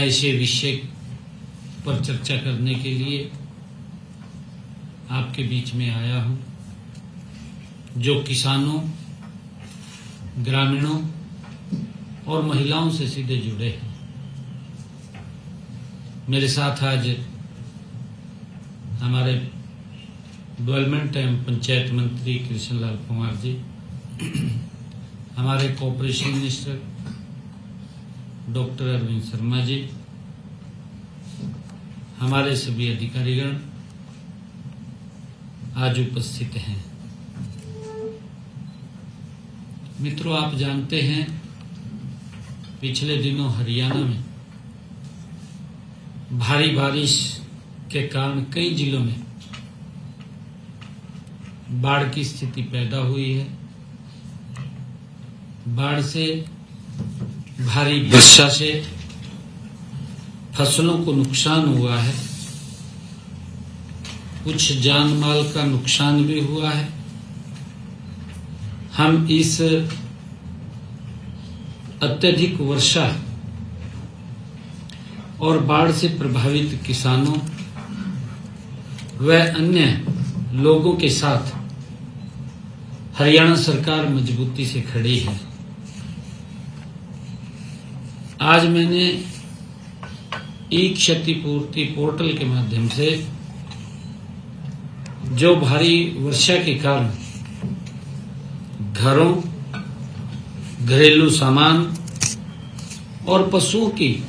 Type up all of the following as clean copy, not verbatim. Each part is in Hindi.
ऐसे विषय पर चर्चा करने के लिए आपके बीच में आया हूं जो किसानों, ग्रामीणों और महिलाओं से सीधे जुड़े हैं। मेरे साथ आज हमारे डेवलपमेंट एवं पंचायत मंत्री कृष्णलाल कुमार जी, हमारे cooperation minister doctor Arvind Sharma ji, हमारे सभी अधिकारीगण आज उपस्थित हैं। मित्रों, आप जानते हैं पिछले दिनों हरियाणा में भारी बारिश के कारण कई जिलों में बाढ़ की स्थिति पैदा हुई है। बाढ़ से, भारी वर्षा से फसलों को नुकसान हुआ है, कुछ जान माल का नुकसान भी हुआ है। हम इस अत्यधिक वर्षा और बाढ़ से प्रभावित किसानों व अन्य लोगों के साथ हरियाणा सरकार मजबूती से खड़ी है। आज मैंने ई क्षतिपूर्ति पोर्टल के माध्यम से जो भारी वर्षा के कारण घरों, घरेलू सामान और पशुओं की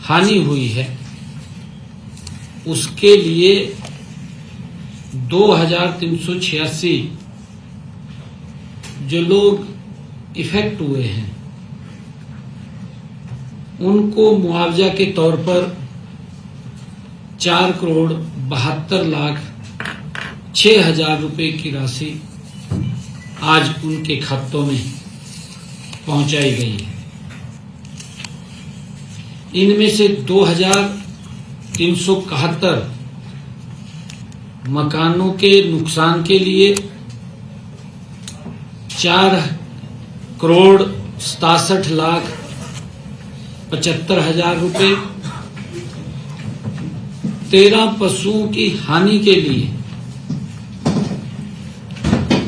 हानि हुई है, उसके लिए 2386 जो लोग इफेक्ट हुए हैं उनको मुआवजा के तौर पर 4,72,06,000 रुपए की राशि आज उनके खातों में पहुंचाई गई है। इनमें से 2,371 मकानों के नुकसान के लिए 4,67,75,000 रुपए, 13 पशुओं की हानि के लिए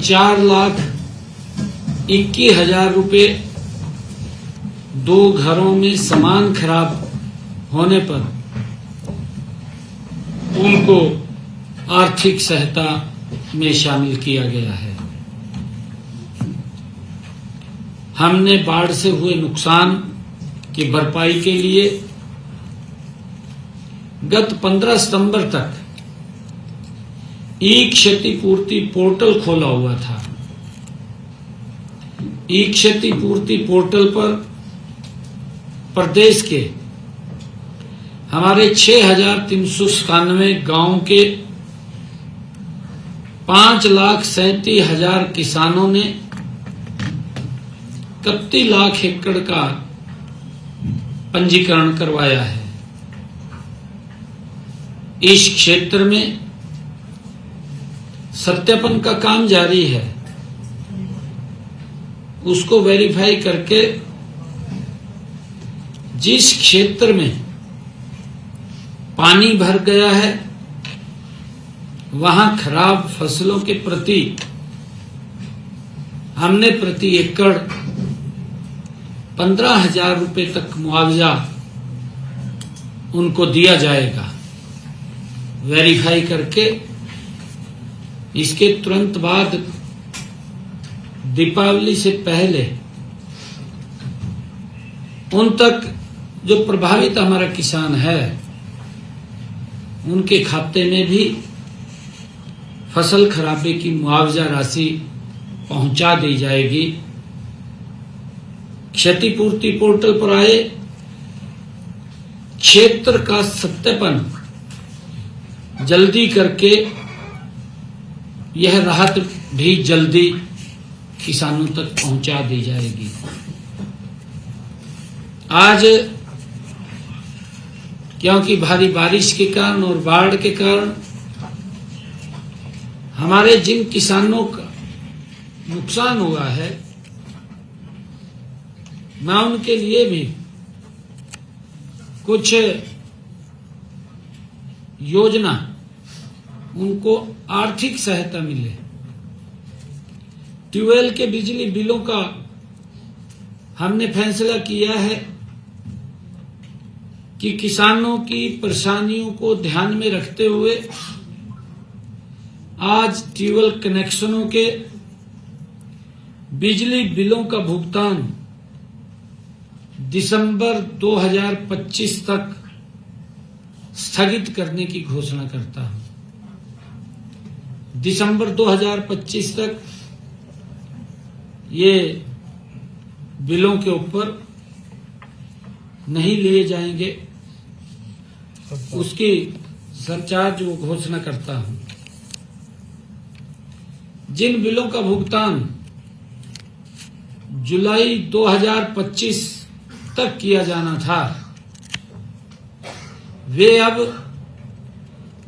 4,21,000 रुपए, 2 घरों में सामान खराब होने पर उनको आर्थिक सहायता में शामिल किया गया है। हमने बाढ़ से हुए नुकसान की भरपाई के लिए गत 15 सितंबर तक ई क्षतिपूर्ति पोर्टल खोला हुआ था। ई क्षतिपूर्ति पोर्टल पर प्रदेश के हमारे 6,397 गांव के 5,37,000 किसानों ने 31 लाख एकड़ का पंजीकरण करवाया है। इस क्षेत्र में सत्यापन का काम जारी है। उसको वेरीफाई करके जिस क्षेत्र में पानी भर गया है वहां खराब फसलों के प्रति हमने प्रति एकड़ 15,000 रुपए तक मुआवजा उनको दिया जाएगा। वेरीफाई करके इसके तुरंत बाद दीपावली से पहले उन तक जो प्रभावित हमारा किसान है उनके खाते में भी फसल खराबे की मुआवजा राशि पहुंचा दी जाएगी। क्षतिपूर्ति पोर्टल पर आए क्षेत्र का सत्यापन जल्दी करके यह राहत भी जल्दी किसानों तक पहुंचा दी जाएगी। आज क्योंकि भारी बारिश के कारण और बाढ़ के कारण हमारे जिन किसानों का नुकसान हुआ है, मैं उनके लिए भी कुछ योजना उनको आर्थिक सहायता मिले। ट्यूबवेल के बिजली बिलों का हमने फैसला किया है कि किसानों की परेशानियों को ध्यान में रखते हुए आज ट्यूबवेल कनेक्शनों के बिजली बिलों का भुगतान दिसंबर 2025 तक स्थगित करने की घोषणा करता हूं। दिसंबर 2025 तक ये बिलों के ऊपर नहीं लिए जाएंगे, उसकी सरचार्ज वो घोषणा करता हूं। जिन बिलों का भुगतान जुलाई 2025 तक किया जाना था, वे अब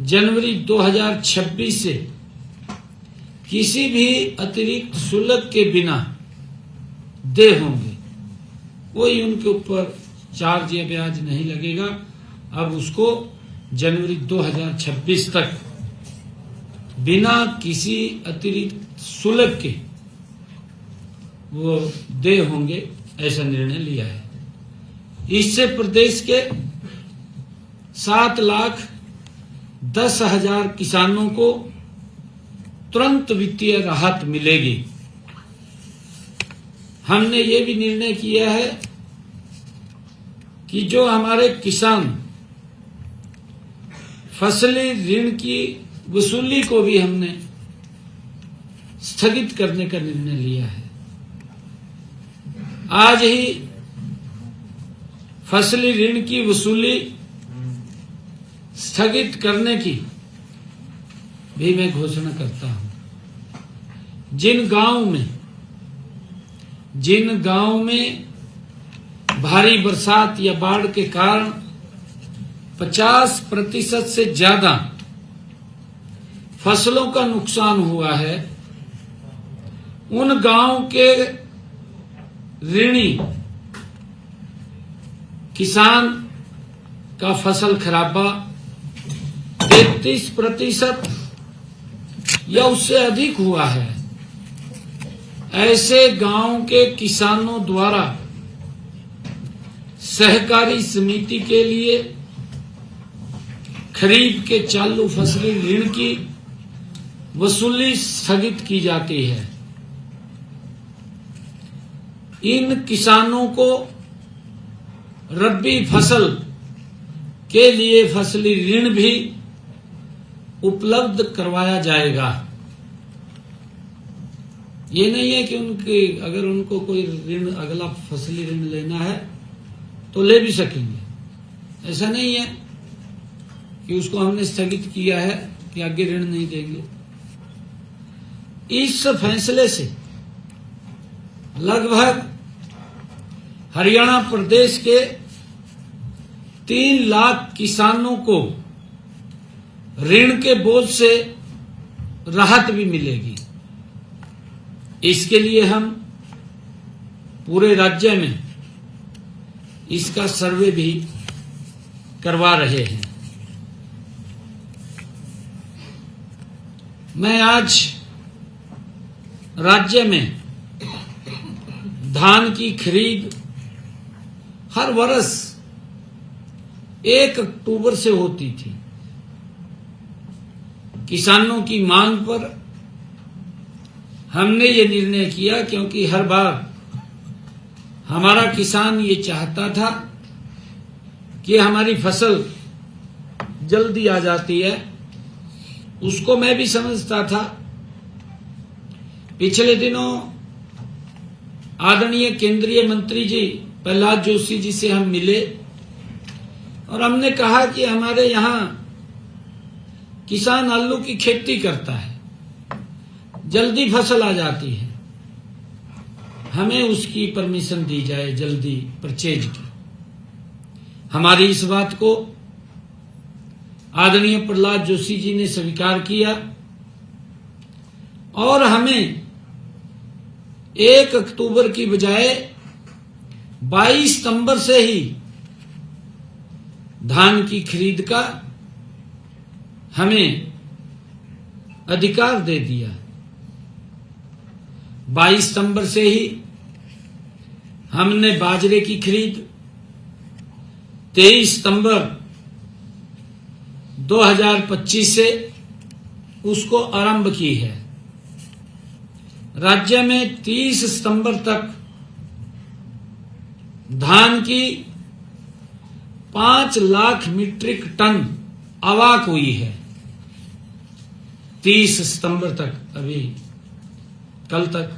जनवरी 2026 से किसी भी अतिरिक्त शुल्क के बिना दे होंगे। कोई उनके ऊपर चार्ज या ब्याज नहीं लगेगा। अब उसको जनवरी 2026 तक बिना किसी अतिरिक्त शुल्क के वो दे होंगे, ऐसा निर्णय लिया है। इससे प्रदेश के 7,10,000 किसानों को तुरंत वित्तीय राहत मिलेगी। हमने ये भी निर्णय किया है कि जो हमारे किसान फसली ऋण की वसूली को भी हमने स्थगित करने का निर्णय लिया है। आज ही फसली ऋण की वसूली स्थगित करने की भी मैं घोषणा करता हूं। जिन गांव में भारी बरसात या बाढ़ के कारण 50% से ज्यादा फसलों का नुकसान हुआ है, उन गांव के ऋणी किसान का फसल खराबा 33% या उससे अधिक हुआ है। ऐसे गांव के किसानों द्वारा सहकारी समिति के लिए खरीफ के चालू फसली ऋण की वसूली स्थगित की जाती है। इन किसानों को रबी फसल के लिए फसली ऋण भी उपलब्ध करवाया जाएगा। ये नहीं है कि अगर उनको कोई ऋण अगला फसली ऋण लेना है तो ले भी सकेंगे। ऐसा नहीं है कि उसको हमने स्थगित किया है कि आगे ऋण नहीं देंगे। इस फैसले से लगभग हरियाणा प्रदेश के 3 लाख किसानों को ऋण के बोझ से राहत भी मिलेगी। इसके लिए हम पूरे राज्य में इसका सर्वे भी करवा रहे हैं। मैं आज राज्य में धान की खरीद हर वर्ष 1 अक्टूबर से होती थी। किसानों की मांग पर हमने ये निर्णय किया, क्योंकि हर बार हमारा किसान ये चाहता था कि हमारी फसल जल्दी आ जाती है। उसको मैं भी समझता था। पिछले दिनों आदरणीय केंद्रीय मंत्री जी प्रहलाद जोशी जी से हम मिले और हमने कहा कि हमारे यहाँ किसान आलू की खेती करता है, जल्दी फसल आ जाती है, हमें उसकी परमिशन दी जाए जल्दी परचेज की। हमारी इस बात को आदरणीय प्रहलाद जोशी जी ने स्वीकार किया और हमें 1 अक्टूबर की बजाय 22 सितंबर से ही धान की खरीद का हमें अधिकार दे दिया। 22 सितंबर से ही हमने बाजरे की खरीद 23 सितंबर 2025 से उसको आरंभ की है। राज्य में 30 सितंबर तक धान की 5 लाख मीट्रिक टन आवक हुई है। 30 सितंबर तक, अभी कल तक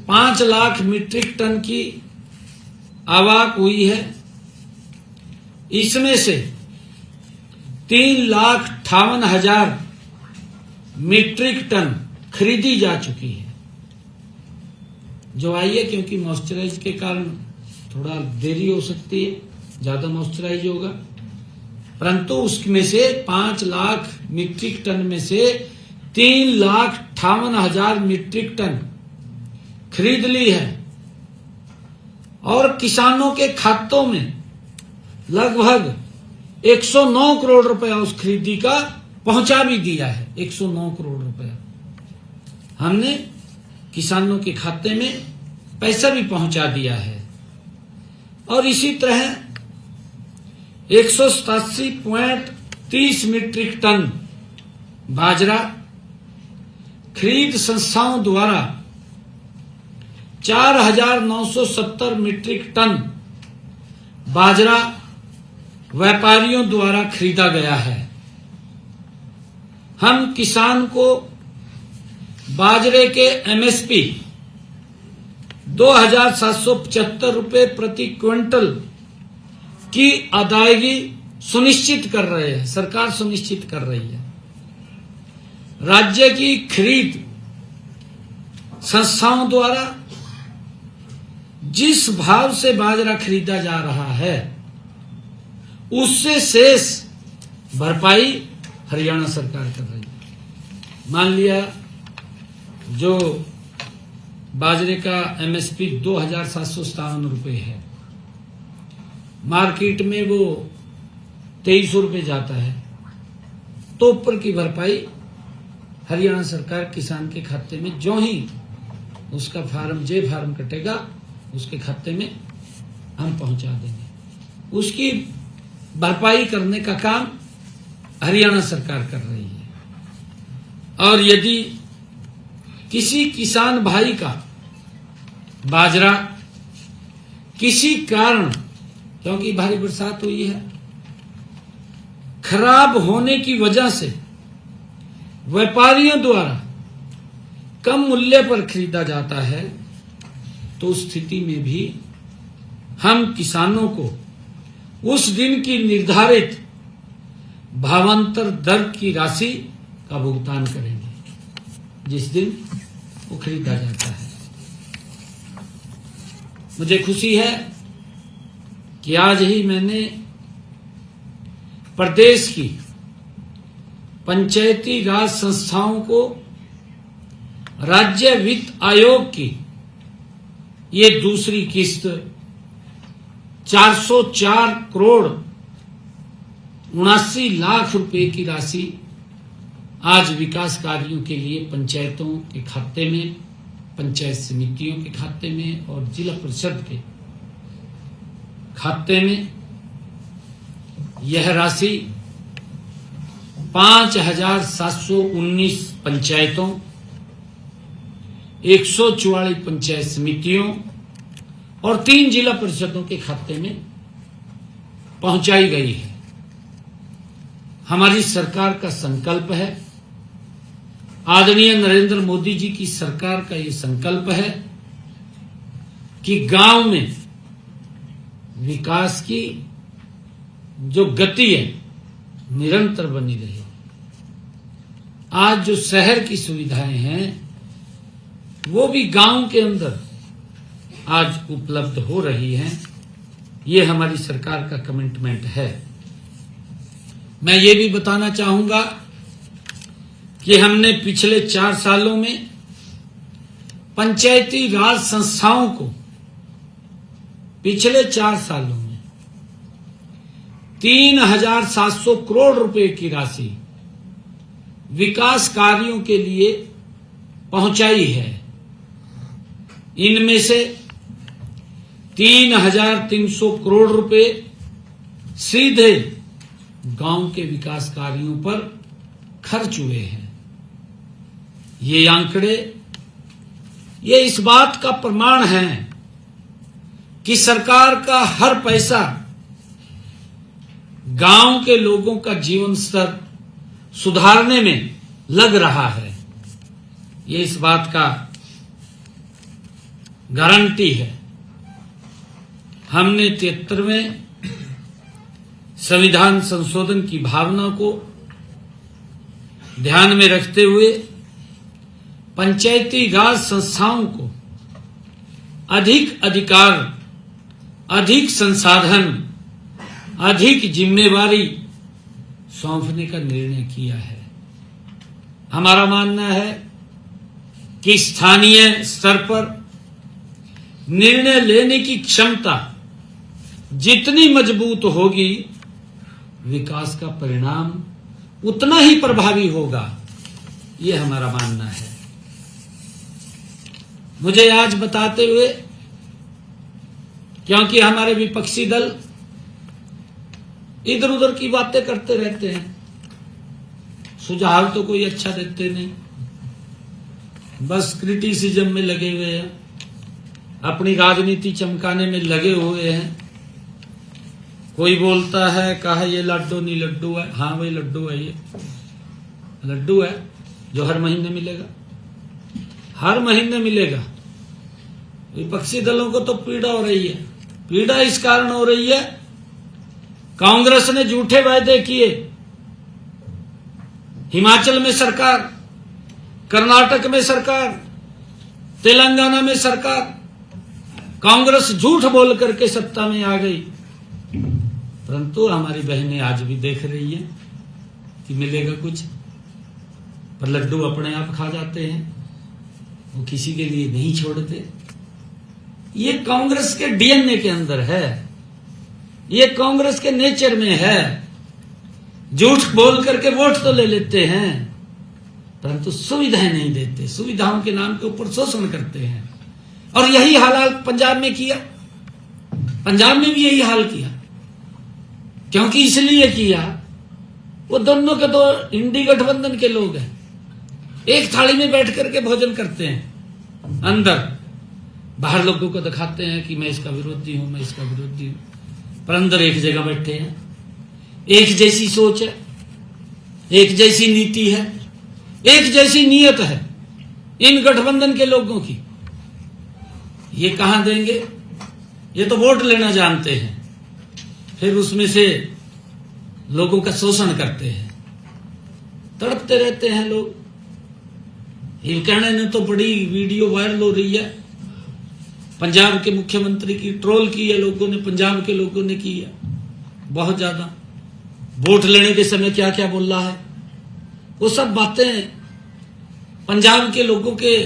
5 लाख मीट्रिक टन की आवक हुई है। इसमें से 3,58,000 मीट्रिक टन खरीदी जा चुकी है, जो आई है, क्योंकि मॉइस्चराइज के कारण थोड़ा देरी हो सकती है, ज्यादा मॉइस्चराइज होगा, परंतु उसमें से 5 लाख मीट्रिक टन में से 3,58,000 मीट्रिक टन खरीद ली है और किसानों के खातों में लगभग 109 करोड़ रुपया उस खरीदी का पहुंचा भी दिया है। 109 करोड़ रुपया हमने किसानों के खाते में पैसा भी पहुंचा दिया है। और इसी तरह 187.30 मीट्रिक टन बाजरा खरीद संस्थाओं द्वारा 4,970 मीट्रिक टन बाजरा व्यापारियों द्वारा खरीदा गया है। हम किसान को बाजरे के एमएसपी 2,775 रुपए प्रति क्विंटल की अदायगी सुनिश्चित कर रहे हैं, सरकार सुनिश्चित कर रही है। राज्य की खरीद संस्थाओं द्वारा जिस भाव से बाजरा खरीदा जा रहा है उससे शेष भरपाई हरियाणा सरकार कर रही है। मान लिया जो बाजरे का एमएसपी 2,757 रुपए है, मार्केट में वो 2,300 रुपए जाता है, तो ऊपर की भरपाई हरियाणा सरकार किसान के खाते में जो ही उसका फार्म कटेगा उसके खाते में हम पहुंचा देंगे। उसकी भरपाई करने का काम हरियाणा सरकार कर रही है। और यदि किसी किसान भाई का बाजरा किसी कारण, क्योंकि भारी बरसात हुई है, खराब होने की वजह से व्यापारियों द्वारा कम मूल्य पर खरीदा जाता है, तो उस स्थिति में भी हम किसानों को उस दिन की निर्धारित भावांतर दर की राशि का भुगतान करेंगे जिस दिन वो खरीदा जाता है। मुझे खुशी है कि आज ही मैंने प्रदेश की पंचायती राज संस्थाओं को राज्य वित्त आयोग की ये दूसरी किस्त 404 करोड़ 79 लाख रुपए की राशि आज विकास कार्यों के लिए पंचायतों के खाते में, पंचायत समितियों के खाते में और जिला परिषद के खाते में यह राशि 5,719 पंचायतों, 144 पंचायत समितियों और 3 जिला परिषदों के खाते में पहुंचाई गई है। हमारी सरकार का संकल्प है, आदरणीय नरेंद्र मोदी जी की सरकार का ये संकल्प है कि गांव में विकास की जो गति है निरंतर बनी रहे। आज जो शहर की सुविधाएं हैं वो भी गांव के अंदर आज उपलब्ध हो रही हैं। ये हमारी सरकार का कमिटमेंट है। मैं ये भी बताना चाहूंगा कि हमने पिछले 4 सालों में पंचायती राज संस्थाओं को पिछले 4 सालों में 3,700 करोड़ रुपए की राशि विकास कार्यों के लिए पहुंचाई है। इनमें से 3,300 करोड़ रुपए सीधे गांव के विकास कार्यों पर खर्च हुए हैं। ये आंकड़े ये इस बात का प्रमाण है कि सरकार का हर पैसा गांव के लोगों का जीवन स्तर सुधारने में लग रहा है। ये इस बात का गारंटी है। हमने 73वें संविधान संशोधन की भावना को ध्यान में रखते हुए पंचायती राज संस्थाओं को अधिक अधिकार, अधिक संसाधन, अधिक जिम्मेवारी सौंपने का निर्णय किया है। हमारा मानना है कि स्थानीय स्तर पर निर्णय लेने की क्षमता जितनी मजबूत होगी, विकास का परिणाम उतना ही प्रभावी होगा। ये हमारा मानना है। मुझे आज बताते हुए, क्योंकि हमारे विपक्षी दल इधर उधर की बातें करते रहते हैं, सुझाव तो कोई अच्छा देते नहीं, बस क्रिटिसिज्म में लगे हुए हैं, अपनी राजनीति चमकाने में लगे हुए हैं। कोई बोलता है कहा ये लड्डू नहीं लड्डू है, हाँ भाई लड्डू है, ये लड्डू है जो हर महीने मिलेगा, हर महीने मिलेगा। विपक्षी दलों को तो पीड़ा हो रही है। पीड़ा इस कारण हो रही है, कांग्रेस ने झूठे वायदे किए। हिमाचल में सरकार, कर्नाटक में सरकार, तेलंगाना में सरकार, कांग्रेस झूठ बोल करके सत्ता में आ गई। परंतु हमारी बहनें आज भी देख रही हैं कि मिलेगा कुछ, पर लड्डू अपने आप खा जाते हैं, वो किसी के लिए नहीं छोड़ते। ये कांग्रेस के डीएनए के अंदर है, ये कांग्रेस के नेचर में है। झूठ बोल करके वोट तो ले लेते हैं, परंतु सुविधाएं नहीं देते, सुविधाओं के नाम के ऊपर शोषण करते हैं। और यही हाल पंजाब में किया, पंजाब में भी यही हाल किया। क्योंकि इसलिए किया, वो दोनों के दो इंडी गठबंधन के लोग हैं, एक थाली में बैठ करके भोजन करते हैं, अंदर बाहर लोगों को दिखाते हैं कि मैं इसका विरोधी हूं, मैं इसका विरोधी हूं, पर अंदर एक जगह बैठे हैं। एक जैसी सोच है, एक जैसी नीति है, एक जैसी नीयत है इन गठबंधन के लोगों की। ये कहां देंगे? ये तो वोट लेना जानते हैं, फिर उसमें से लोगों का शोषण करते हैं, तड़पते रहते हैं लोग। हिलकाने ने तो बड़ी वीडियो वायरल हो रही है, पंजाब के मुख्यमंत्री की ट्रोल की है लोगों ने, पंजाब के लोगों ने की है बहुत ज्यादा। वोट लेने के समय क्या क्या बोल रहा है, वो सब बातें पंजाब के लोगों के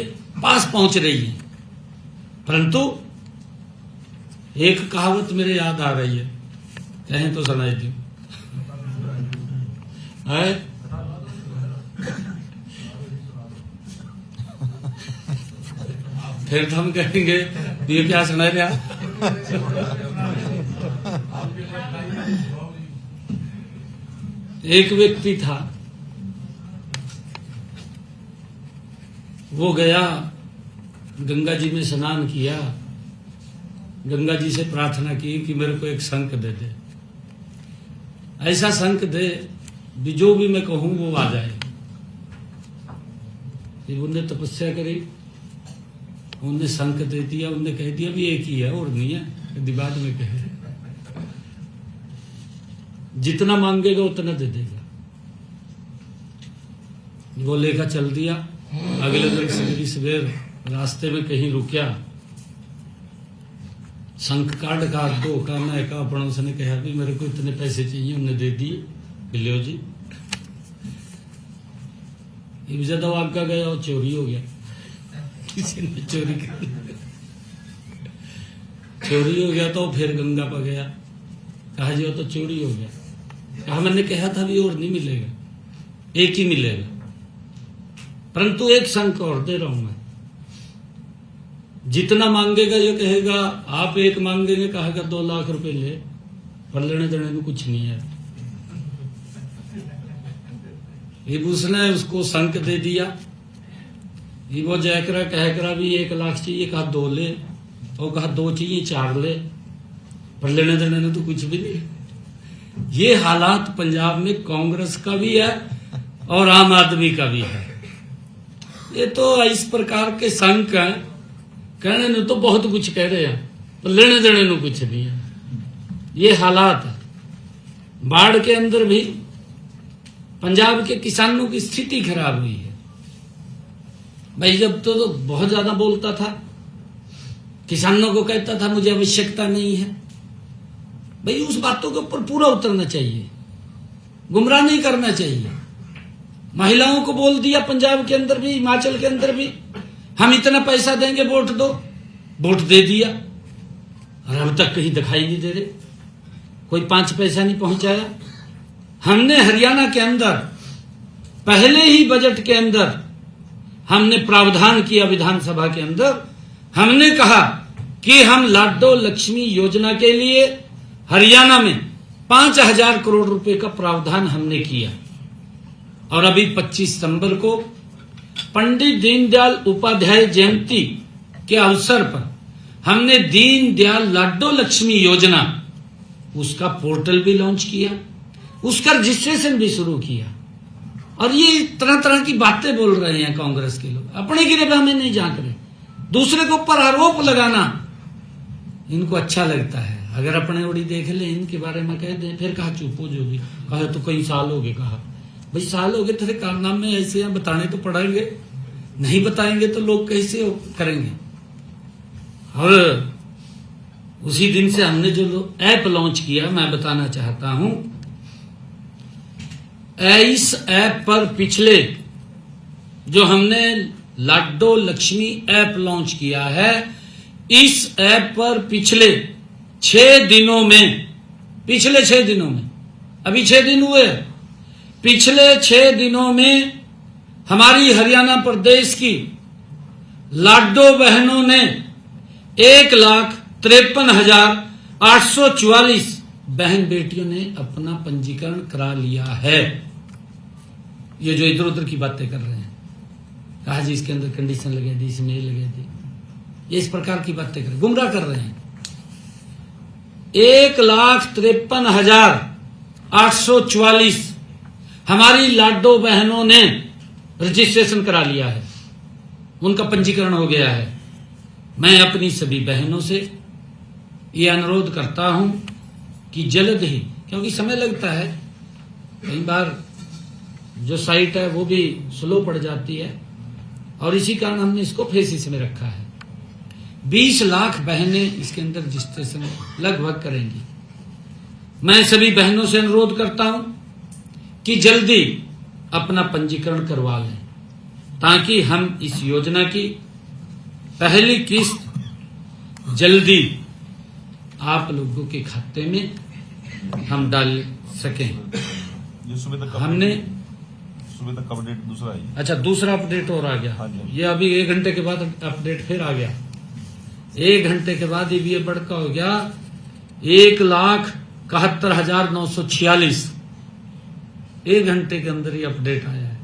पास पहुंच रही है। परंतु एक कहावत मेरे याद आ रही है, कहें तो सुनाई दी है। फिर तो हम कहेंगे ये क्या सुना रहा। एक व्यक्ति था, वो गया गंगा जी में स्नान किया, गंगा जी से प्रार्थना की कि मेरे को एक शंख दे दे, ऐसा शंख दे भी जो भी मैं कहूं वो आ जाए। उनने तपस्या करी, उनने शंख दे दिया, उनने कह दिया भी एक ही है और नहीं है, बाद में कहे जितना मांगेगा उतना दे देगा। वो लेकर चल दिया। अगले दिन सवेरे सवेर रास्ते में कहीं रुकिया, शंख काट का दो का मैं का पड़ोस ने कहा भी मेरे को इतने पैसे चाहिए, उन्हें दे दिए, लियो जी। ज्यादा आपका गया और चोरी हो गया, किसी ने चोरी कर चोरी हो गया तो फिर गंगा पर गया, कहा जी वो तो चोरी हो गया। मैंने कहा था भी और नहीं मिलेगा, एक ही मिलेगा, परंतु एक संख और दे रहा हूं मैं। जितना मांगेगा ये कहेगा आप एक मांगेंगे, कहेगा 2 लाख रुपए ले, पर लेने देने में कुछ नहीं है। ये उसने उसको संक दे दिया, ये वो जयकरा कहकरा भी 1 लाख चाहिए, कहा 2 ले, और कहा 2 चाहिए 4 ले, पर लेने देने में तो कुछ भी नहीं। ये हालात पंजाब में कांग्रेस का भी है और आम आदमी का भी है। ये तो इस प्रकार के संक हैं, कहने ने तो बहुत कुछ कह रहे हैं, पर लेने देने में कुछ नहीं है। ये हालात है। बाढ़ के अंदर भी पंजाब के किसानों की स्थिति खराब हुई है। भाई जब तो बहुत ज्यादा बोलता था, किसानों को कहता था मुझे आवश्यकता नहीं है। भाई उस बातों के ऊपर पूरा उतरना चाहिए, गुमराह नहीं करना चाहिए। महिलाओं को बोल दिया पंजाब के अंदर भी, हिमाचल के अंदर भी, हम इतना पैसा देंगे, वोट दो, वोट दे दिया, और अब तक कहीं दिखाई नहीं दे रहे, कोई 5 पैसा नहीं पहुंचाया। हमने हरियाणा के अंदर पहले ही बजट के अंदर हमने प्रावधान किया, विधानसभा के अंदर हमने कहा कि हम लाडो लक्ष्मी योजना के लिए हरियाणा में 5,000 करोड़ रुपए का प्रावधान हमने किया। और अभी 25 सितंबर को पंडित दीनदयाल उपाध्याय जयंती के अवसर पर हमने दीनदयाल लाडो लक्ष्मी योजना, उसका पोर्टल भी लॉन्च किया, उसका रजिस्ट्रेशन भी शुरू किया। और ये तरह तरह की बातें बोल रहे हैं कांग्रेस के लोग, अपने गिरे पे हमें नहीं झांक रहे, दूसरे के ऊपर आरोप लगाना इनको अच्छा लगता है। अगर अपने उड़ी देख ले, इनके बारे में कह दें, फिर कहा चुप हो जाओगी, कहा तो कई साल हो गए, कहा भाई साल हो गए, तेरे कारनामे ऐसे हैं, बताने तो पड़ेंगे, नहीं बताएंगे तो लोग कैसे करेंगे। और उसी दिन से हमने जो ऐप लॉन्च किया, मैं बताना चाहता हूं, इस ऐप पर पिछले जो हमने लाडो लक्ष्मी ऐप लॉन्च किया है, इस ऐप पर पिछले 6 दिनों में, पिछले 6 दिनों में, अभी 6 दिन हुए, पिछले 6 दिनों में हमारी हरियाणा प्रदेश की लाडो बहनों ने 1,53,844 बहन बेटियों ने अपना पंजीकरण करा लिया है। ये जो इधर उधर की बातें कर रहे हैं, कहा जी इसके अंदर कंडीशन लगे दी, इसमें ये लगे दी, ये इस प्रकार की बातें कर, गुमराह कर रहे हैं। 1,53,844 हमारी लाडो बहनों ने रजिस्ट्रेशन करा लिया है, उनका पंजीकरण हो गया है। मैं अपनी सभी बहनों से ये अनुरोध करता हूं कि जल्द ही, क्योंकि समय लगता है, कई बार जो साइट है वो भी स्लो पड़ जाती है, और इसी कारण हमने इसको फेसिस में रखा है। 20 लाख बहनें इसके अंदर रजिस्ट्रेशन लगभग करेंगी। मैं सभी बहनों से अनुरोध करता हूं कि जल्दी अपना पंजीकरण करवा लें, ताकि हम इस योजना की पहली किस्त जल्दी आप लोगों के खाते में हम डाल सकें। ये सुबह तक अपडेट दूसरा है। अच्छा, दूसरा अपडेट और आ गया। हाँ जी। ये अभी 1 घंटे के बाद अपडेट फिर आ गया। 1 घंटे के बाद ये बढ़का हो गया 1,71,946। 1 घंटे के अंदर ये अपडेट आया है।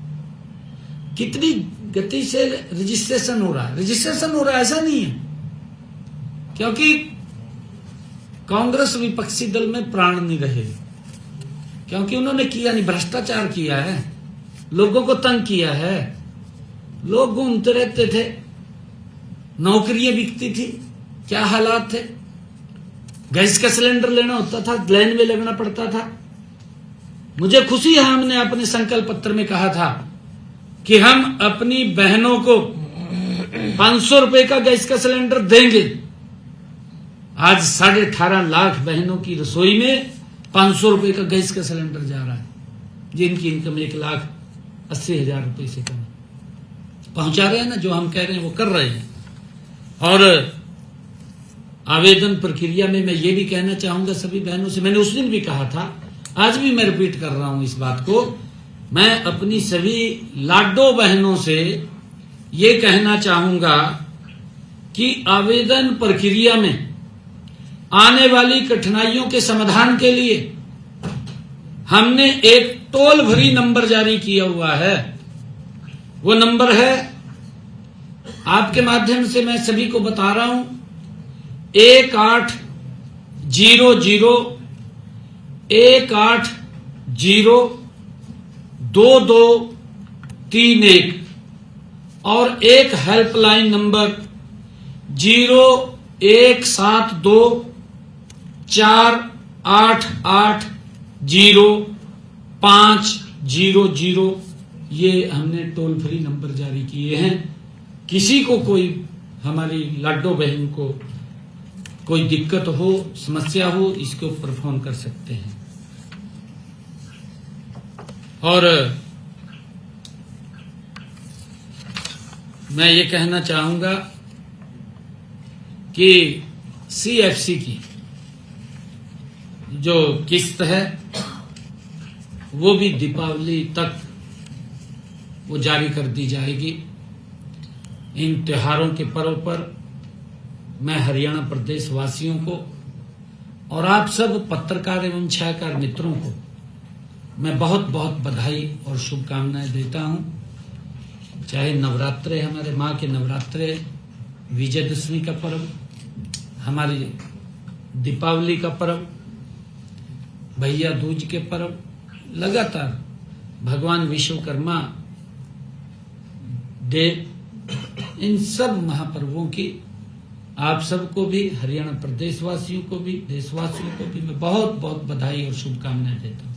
कितनी गति से रजिस्ट्रेशन हो रहा है, रजिस्ट्रेशन हो रहा है, ऐसा नहीं है, क्योंकि कांग्रेस विपक्षी दल में प्राण नहीं रहे, क्योंकि उन्होंने किया नहीं, भ्रष्टाचार किया है, लोगों को तंग किया है, लोग घूमते रहते थे, नौकरियां बिकती थी, क्या हालात थे, गैस का सिलेंडर लेना होता था, लाइन में लगना पड़ता था। मुझे खुशी है, हमने अपने संकल्प पत्र में कहा था कि हम अपनी बहनों को 500 रुपए का गैस का सिलेंडर देंगे। आज 18.5 लाख बहनों की रसोई में 500 रुपए का गैस का सिलेंडर जा रहा है, जिनकी इनकम 1,80,000 रुपए से कम। पहुंचा रहे हैं ना, जो हम कह रहे हैं वो कर रहे हैं। और आवेदन प्रक्रिया में मैं ये भी कहना चाहूंगा सभी बहनों से, मैंने उस दिन भी कहा था आज भी मैं रिपीट कर रहा हूं इस बात को, मैं अपनी सभी लाडो बहनों से ये कहना चाहूंगा कि आवेदन प्रक्रिया में आने वाली कठिनाइयों के समाधान के लिए हमने एक टोल फ्री नंबर जारी किया हुआ है। वो नंबर है, आपके माध्यम से मैं सभी को बता रहा हूं, 1800-2231 और एक हेल्पलाइन नंबर 0172-488-0500। ये हमने टोल फ्री नंबर जारी किए हैं। किसी को कोई, हमारी लाडो बहन को कोई दिक्कत हो, समस्या हो, इसके ऊपर फोन कर सकते हैं। और मैं ये कहना चाहूंगा कि CFC की जो किस्त है वो भी दीपावली तक वो जारी कर दी जाएगी। इन त्योहारों के पर्व पर मैं हरियाणा प्रदेश वासियों को और आप सब पत्रकार एवं छायाकार मित्रों को मैं बहुत बहुत बधाई और शुभकामनाएं देता हूं। चाहे नवरात्रे, हमारे माँ के नवरात्रे, विजयदशमी का पर्व, हमारी दीपावली का पर्व, भैया दूज के पर्व, लगातार भगवान विश्वकर्मा डे, इन सब महापर्वों की आप सबको भी, हरियाणा प्रदेश वासियों को भी, देशवासियों को भी मैं बहुत बहुत बधाई और शुभकामनाएं देता हूं।